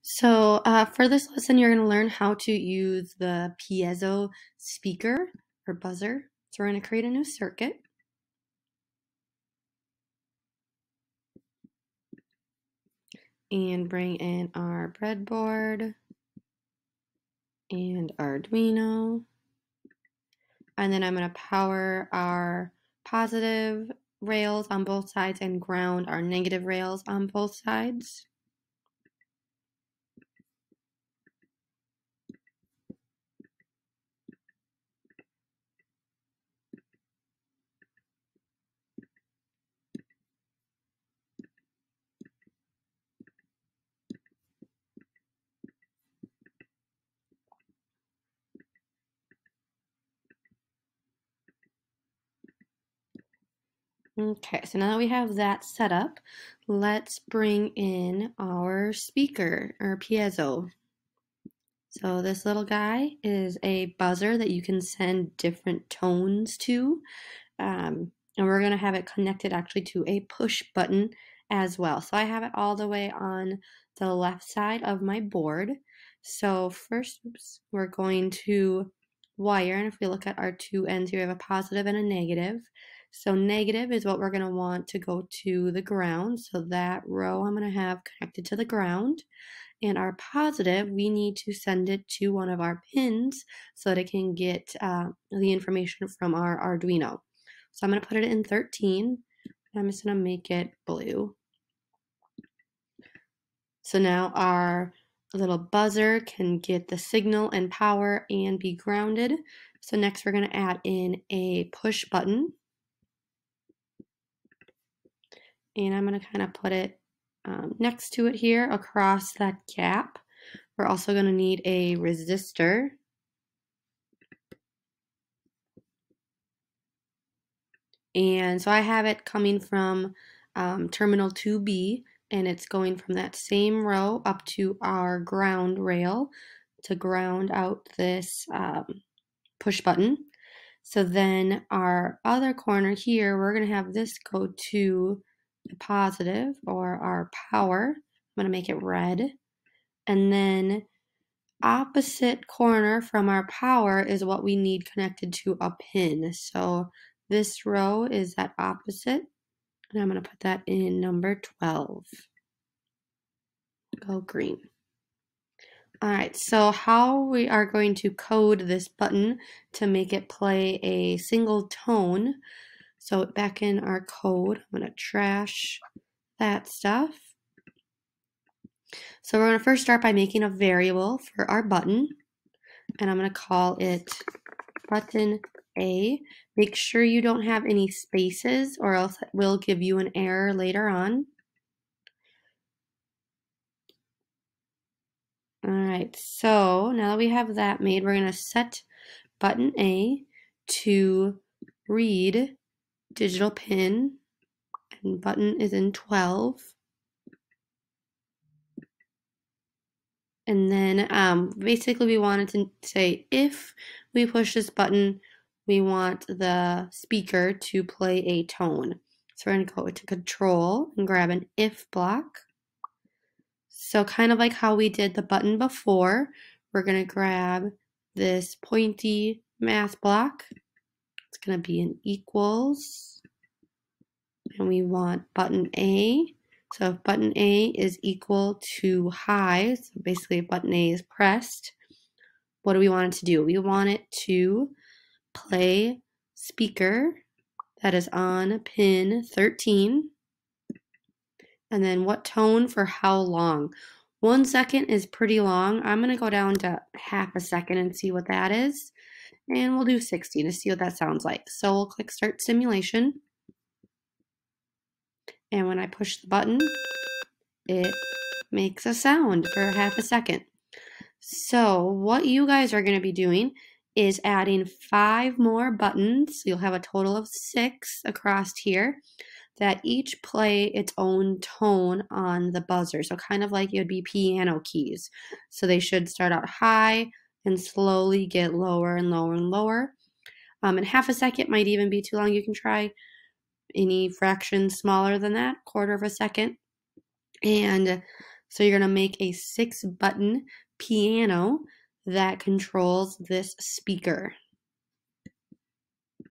For this lesson, you're going to learn how to use the piezo speaker or buzzer. So we're going to create a new circuit. And bring in our breadboard and Arduino. And then I'm going to power our positive rails on both sides and ground our negative rails on both sides. Okay, so now that we have that set up, let's bring in our speaker or piezo. So this little guy is a buzzer that you can send different tones to. And we're going to have it connected actually to a push button as well. So I have it all the way on the left side of my board. So first, we're going to wire, and if we look at our two ends here, we have a positive and a negative. So negative is what we're going to want to go to the ground. So that row I'm going to have connected to the ground. And our positive, we need to send it to one of our pins so that it can get the information from our Arduino. So I'm going to put it in 13. I'm just going to make it blue. So now our little buzzer can get the signal and power and be grounded. So next we're going to add in a push button. And I'm going to kind of put it next to it here across that gap. We're also going to need a resistor. And so I have it coming from terminal 2B, and it's going from that same row up to our ground rail to ground out this push button. So then our other corner here, we're going to have this go to the positive or our power. I'm going to make it red. And then opposite corner from our power is what we need connected to a pin. So this row is that opposite, and I'm going to put that in number 12. Go green. All right, so how we are going to code this button to make it play a single tone. So back in our code, I'm going to trash that stuff. So we're going to first start by making a variable for our button, and I'm going to call it button A. Make sure you don't have any spaces or else it will give you an error later on. All right, so now that we have that made, we're going to set button A to read digital pin, and button is in 12. And then basically we wanted to say if we push this button, we want the speaker to play a tone. So we're going to go to control and grab an if block. So kind of like how we did the button before, we're going to grab this pointy math block. It's going to be an equals. And we want button A. So if button A is equal to high, so basically if button A is pressed, what do we want it to do? We want it to play speaker that is on pin 13. And then what tone for how long? 1 second is pretty long. I'm going to go down to half a second and see what that is. And we'll do 60 to see what that sounds like. So we'll click Start Simulation. And when I push the button, it makes a sound for half a second. So what you guys are going to be doing is adding 5 more buttons. You'll have a total of 6 across here that each play its own tone on the buzzer. So kind of like it would be piano keys. So they should start out high and slowly get lower and lower and lower. And half a second might even be too long. You can try any fraction smaller than that, quarter of a second. And So you're going to make a 6-button piano that controls this speaker.